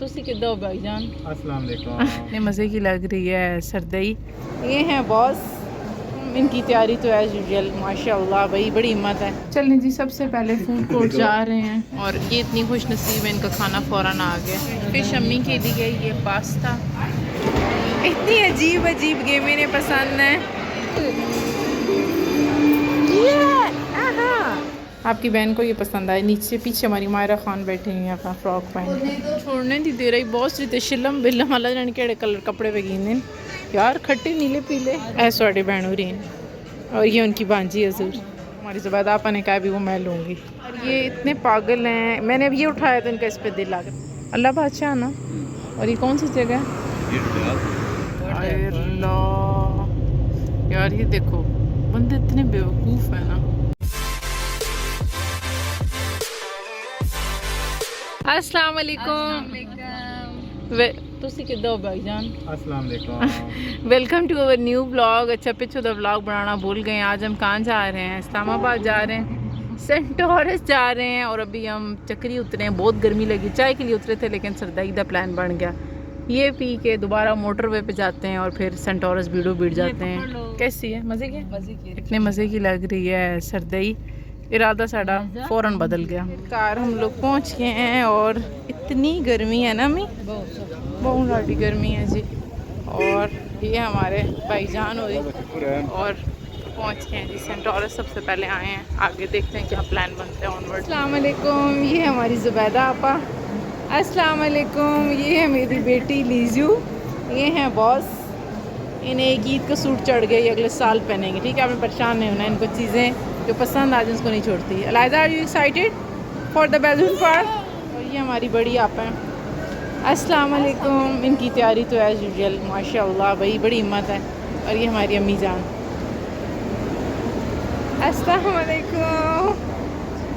तुसी किद्दां हो भाईजान? अस्सलाम वालेकुम। इतने मज़े की लग रही है सरदई। ये हैं बॉस, इनकी तैयारी तो एज यूजुअल माशाल्लाह भाई बड़ी हिम्मत है। चलें जी, सबसे पहले फूड कोर्ट जा रहे हैं और ये इतनी खुश नसीब है, इनका खाना फ़ौरन आ गया। फिश अम्मी के लिए ये पास्ता, इतनी अजीब अजीब गेम इन्हें पसंद है। आपकी बहन को ये पसंद आए। नीचे पीछे हमारी मायरा खान बैठी हुई है अपना फ्रॉक पहन। छोड़ने दी दे रही बहुत सी शिलम बिलम वाला जाने केड़े कलर कपड़े पे गिंदे यार, खट्टे नीले पीले ऐसे वाले बहनू रही। और ये उनकी भांजी हजूर हमारी ज़ुबैदा आपा ने कहा भी वो मैं लूँगी। और ये इतने पागल हैं, मैंने अब ये उठाया तो इनका इस पर दिल आ गया। अल्लाह बादशाह ना। और ये कौन सी जगह है यार? ये देखो बंदे इतने बेवकूफ़ है ना। अस्सलाम वालेकुम। तुसी किद्दां हो भाईजान? अस्सलाम वालेकुम। Welcome to our new blog. अच्छा पिछू दा ब्लॉग बनाना भूल गए। आज हम कहाँ जा रहे हैं? इस्लामाबाद जा रहे हैं, सेंटोरस जा रहे हैं। और अभी हम चक्री उतरे हैं, बहुत गर्मी लगी, चाय के लिए उतरे थे लेकिन सरदाई का प्लान बन गया। ये पी के दोबारा मोटरवे पे जाते हैं और फिर सेंटोरस बीड़ो बीड़ जाते हैं। कैसी है? मज़े की? इतने मज़े की लग रही है सरदई। इरादा साड़ा फ़ौरन बदल गया। कार हम लोग पहुंच गए हैं और इतनी गर्मी है ना, मैं बहुत ज़्यादा गर्मी है जी। और ये हमारे भाईजान हो रही और पहुंच गए हैं जी सेंटोरस। सबसे पहले आए हैं, आगे देखते हैं क्या प्लान बनते हैं ऑनवर्ड। अस्सलाम वालेकुम। ये है हमारी ज़ुबैदा आपा। अस्सलाम वालेकुम। ये है मेरी बेटी लीजू। ये हैं बॉस, इन्हें एक ईद का सूट चढ़ गया, ये अगले साल पहनेंगे। ठीक है, आपने परेशान नहीं होना। इनको चीज़ें जो पसंद आ जाए उसको नहीं छोड़ती। Aliza, are you excited for the balloon park? और ये हमारी बड़ी आप हैं। अस्सलाम वालेकुम। इनकी तैयारी तो एज यूजुअल माशाल्लाह भाई बड़ी हिम्मत है। और ये हमारी अम्मी जान। अस्सलाम वालेकुम,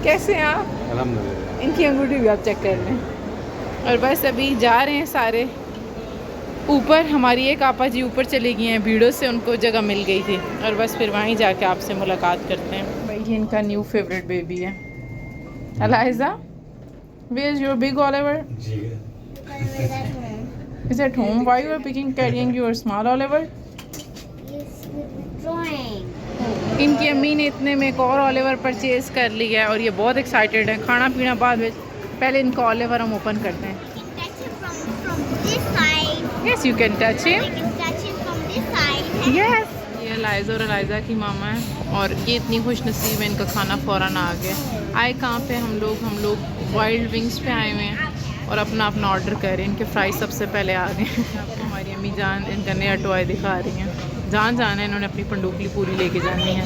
कैसे हैं आप? अल्हम्दुलिल्लाह। इनकी अंगूठी भी आप चेक कर लें। और बस अभी जा रहे हैं सारे ऊपर। हमारी एक आपा जी ऊपर चली गई हैं, भीड़ों से उनको जगह मिल गई थी। और बस फिर वहीं जाके आपसे मुलाकात करते हैं। भाई ये इनका न्यू फेवरेट बेबी है। Aliza, where is your big Oliver? Is at home? Why you are picking carrying your small Oliver? इनकी अम्मी ने इतने में एक और ओलिवर परचेज कर लिया है और ये बहुत एक्साइटेड है। खाना पीना बाद में, पहले इनका ओलिवर हम ओपन करते हैं। Yes, you can touch him. I can touch him from this side. Yes. ये अलाइज़ा और अलाइज़ा की मामा है और ये इतनी खुश नसीब है, इनका खाना फ़ौरन आ गया। आए कहाँ पे हम लोग वाइल्ड विंग्स पे आए हुए हैं और अपना ऑर्डर कर रहे हैं। इनके फ्राइज सबसे पहले आ गए हैं। आपको हमारी अम्मी जान इनका नया टॉय दिखा रही हैं। जान है, इन्होंने अपनी पंडुकली पूरी लेके जानी है।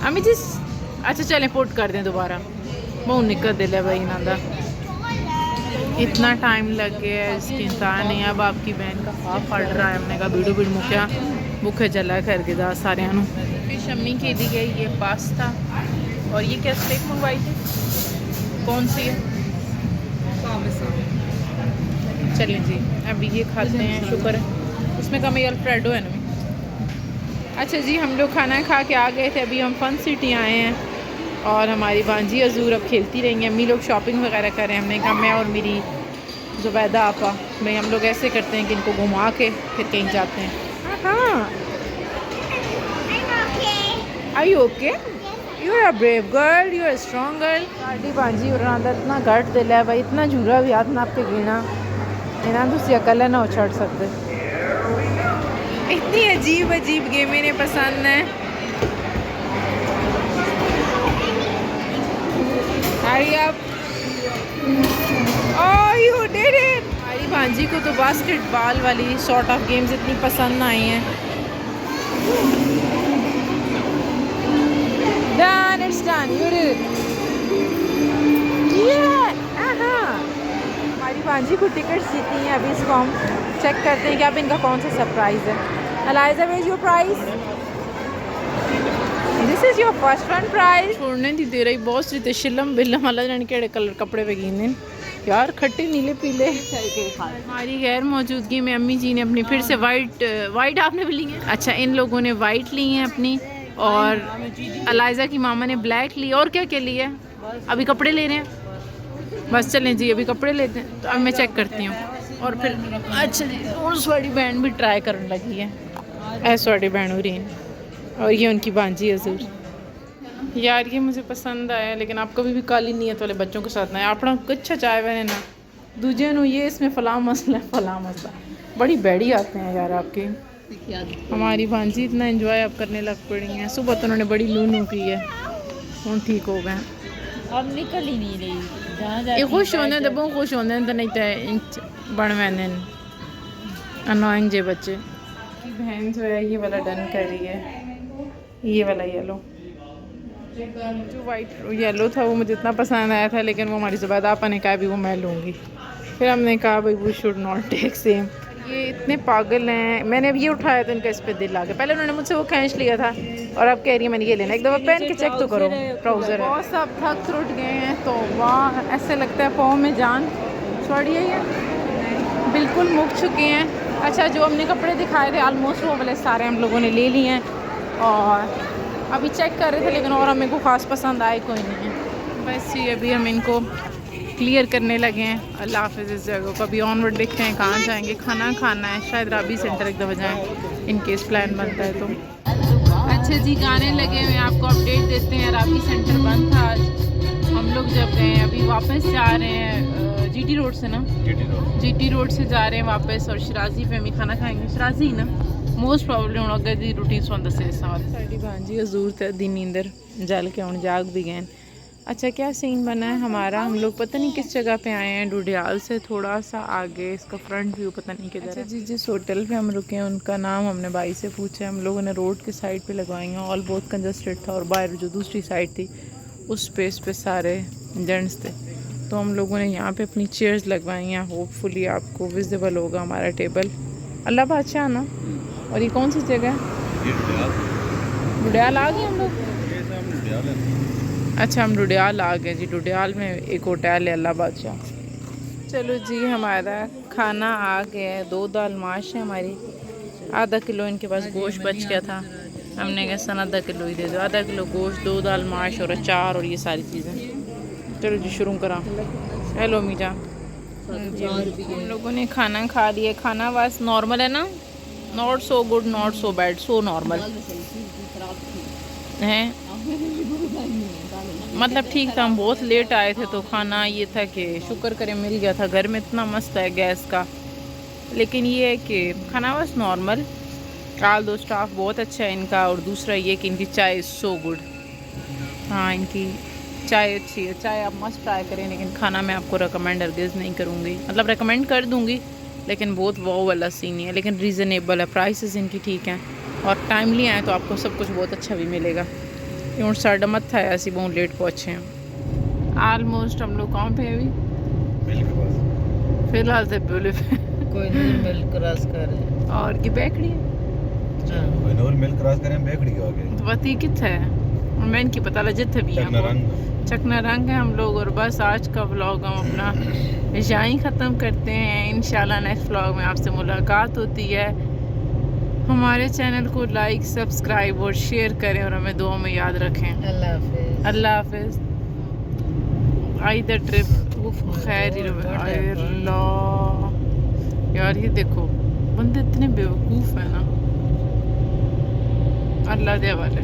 अम्मी जी अच्छा चलें पुट कर दें दोबारा। बहुत निकल दिल है भाई इन्हों। इतना टाइम लग गया है, इसकी इंसान नहीं। अब आपकी बहन का हाफ ऑर्डर आया, हमने कहा बीड़ो बीड़ मुख्या भुखे चला करके दा सारे। फिश अम्मी के लिए ये पास्ता और ये क्या स्टेक मंगवाई थी, कौन सी है? चलें जी अभी ये खाते हैं। शुक्र है इसमें कम ये अल्फ्रेडो है ना। अच्छा जी, हम लोग खाना खा के आ गए थे, अभी हम फन सिटी आए हैं और हमारी भांजी हजूर अब खेलती रहेंगी। अम्मी लोग शॉपिंग वगैरह करें। हमने कहा मैं और मेरी ज़ुबैदा आपा भाई हम लोग ऐसे करते हैं कि इनको घुमा के फिर कहीं जाते हैं। हाँ, are you okay? You are a brave girl, you are strong girl. साड़ी भांजी और अंदर इतना घट दिल है भाई, इतना झूरा भी हाथ नाप के गिना इन्हें दूसरी अकल ना उछड़ सकते। इतनी अजीब अजीब गेम इन्हें पसंद है। Hurry up! Oh, you did it! हमारी भांजी को तो बास्केटबॉल वाली सॉर्ट ऑफ गेम्स इतनी पसंद आई हैं। Done, it's done. You did it. Yeah! हमारी भांजी को टिकट्स जीती हैं। अभी इसको हम चेक करते हैं कि अब इनका कौन सा सरप्राइज़ है। Aliza, where is your prize? This is your first one prize. छोड़ने दी दे रही बहुत सी शिलम बिलम वाला जाने केड़े कलर कपड़े पे गिंदे यार, खट्टे नीले पीले। हमारी गैर मौजूदगी में अम्मी जी ने अपनी फिर से वाइट आपने भी ली है? अच्छा, इन लोगों ने वाइट ली हैं अपनी और अलाइजा की मामा ने ब्लैक ली। और क्या क्या लिया है? अभी कपड़े ले रहे हैं। बस चलें जी, अभी कपड़े लेते हैं तो अब मैं चेक करती हूँ और फिर अच्छा जी। और स्वाडी बैंड भी ट्राई करने लगी है, ऐसा स्वाडी बैंड हो रही है और ये उनकी भांजी हजूर। यार ये मुझे पसंद आया, लेकिन आप कभी भी काली नीयत वाले बच्चों के साथ ना है। अपना अच्छा चाय बने ना दूजे नु ये इसमें फला मसला फला मसला, बड़ी बैड़ी आते हैं यार आपके। हमारी भांजी इतना एंजॉय अब करने लग पड़ी हैं। सुबह तो उन्होंने बड़ी लूनू की है, हूँ ठीक हो गए। अब निकल ही नहीं रही। ये खुश होने तो बहुत खुश होने तो नहीं तो बन मैंने अनोइंग जे बच्चे। बहन जो है ये वाला डन कर रही है, ये वाला येलो। जो वाइट येलो था वो मुझे इतना पसंद आया था, लेकिन वो हमारी ज़बाद आपा ने कहा भी वो मैं लूँगी। फिर हमने कहा भाई वो शुड नॉट टेक सेम। ये इतने पागल हैं, मैंने अब ये उठाया तो इनका इस पर दिल आ गया। पहले उन्होंने मुझसे वो खींच लिया था और अब कह रही है मैंने ये लेना। एक दफ़ा पहन के चेक तो करो, ट्राउज़र है। बहुत सब थक थरुट गए हैं तो वाह ऐसे लगता है पाँव में जान छोड़िए, ये बिल्कुल मुक चुके हैं। अच्छा जो हमने कपड़े दिखाए थे आलमोस्ट वो वाले सारे हम लोगों ने ले लिए हैं और अभी चेक कर रहे थे, लेकिन और हमें को ख़ास पसंद आए कोई नहीं है। बस ये अभी हम इनको क्लियर करने लगे हैं। अल्लाह हाफ़िज़। इस जगह को अभी ऑनवर्ड देखते हैं कहाँ जाएंगे। खाना खाना है, शायद राबी सेंटर एक दफ़ा जाएँ इन केस प्लान बनता है तो। अच्छा जी गाने लगे हुए हैं, आपको अपडेट देते हैं। राबी सेंटर बंद था आज, हम लोग जब गए अभी वापस जा रहे हैं जीटी रोड से ना, जीटी रोड से जा रहे हैं वापस और शराजी पे हम खाना खाएंगे। शराजी ना मोस्ट प्रॉब्लम हूँ अगर दी रूटीन सुन दसे साड़ी भांजी हजूर थे दिन नींदर जल के हूँ जाग भी गए। अच्छा क्या सीन बना है हमारा, हम लोग पता नहीं किस जगह पे आए हैं, डुडियाल से थोड़ा सा आगे, इसका फ्रंट व्यू पता नहीं किधर। अच्छा जी जिस होटल पे हम रुके हैं उनका नाम हमने भाई से पूछा है। हम लोगों ने रोड के साइड पे लगवाई हैं, ऑल बहुत कंजस्टेड था और बाहर जो दूसरी साइड थी उस स्पेस पे सारे जेंट्स थे, तो हम लोगों ने यहाँ पे अपनी चेयर्स लगवाई हैं। होपफुली आपको विजिबल होगा हमारा टेबल। अल्लाह बादशाह ना। और ये कौन सी जगह है? डुडियाल आ गए हम लोग। अच्छा हम डुडियाल आ गए जी। डुडियाल में एक होटल है अल्लाह बादशाह। चलो जी हमारा खाना आ गया है। 2 दाल माश है हमारी, आधा किलो इनके पास गोश्त बच गया था, हमने कहा सन आधा किलो ही दे दो। आधा किलो गोश्त, 2 दाल माश और अचार और ये सारी चीज़ें। चलो जी शुरू करा। हेलो मीजा, हम लोगों ने खाना खा लिया। खाना बस नॉर्मल है ना, not so good not so bad, so normal है। मतलब ठीक था, हम बहुत लेट आए थे तो खाना ये था कि शुक्र करें मिल गया था। घर में इतना मस्त है गैस का, लेकिन ये है कि खाना बस नॉर्मल। काल दो स्टाफ बहुत अच्छा है इनका, और दूसरा ये कि इनकी चाय सो गुड। हाँ इनकी चाय अच्छी है, चाय आप मस्त ट्राई करें, लेकिन खाना मैं आपको रिकमेंड हरगिज़ नहीं करूँगी। मतलब रिकमेंड कर दूँगी लेकिन बहुत वो वाला सीन नहीं है, लेकिन रीज़नेबल है, प्राइसेस इनकी ठीक हैं और टाइमली आए तो आपको सब कुछ बहुत अच्छा भी मिलेगा। यूँ साढ़ा मत था ऐसी बहुत लेट पहुँचे हैं। आलमोस्ट हम लोग कहाँ पे अभी फिलहाल से बोले कोई नूर मिल क्रॉस करे और की बेकड़ी कोई नूर मिल क्रॉस करें बेकड़ी के आगे तो बती कित है और मैं इनकी पता लगे भी चकना रंग है हम लोग। और बस आज का व्लॉग हम अपना यहीं ख़त्म करते हैं। इंशाल्लाह नेक्स्ट व्लॉग में आपसे मुलाकात होती है। हमारे चैनल को लाइक सब्सक्राइब और शेयर करें और हमें दुआ में याद रखें। अल्लाह हाफिज़। अल्लाह हाफिज़। आई द ट्रिप खैर यार ये देखो बंदे इतने बेवकूफ़ हैं ना, अल्लाह दे वाले।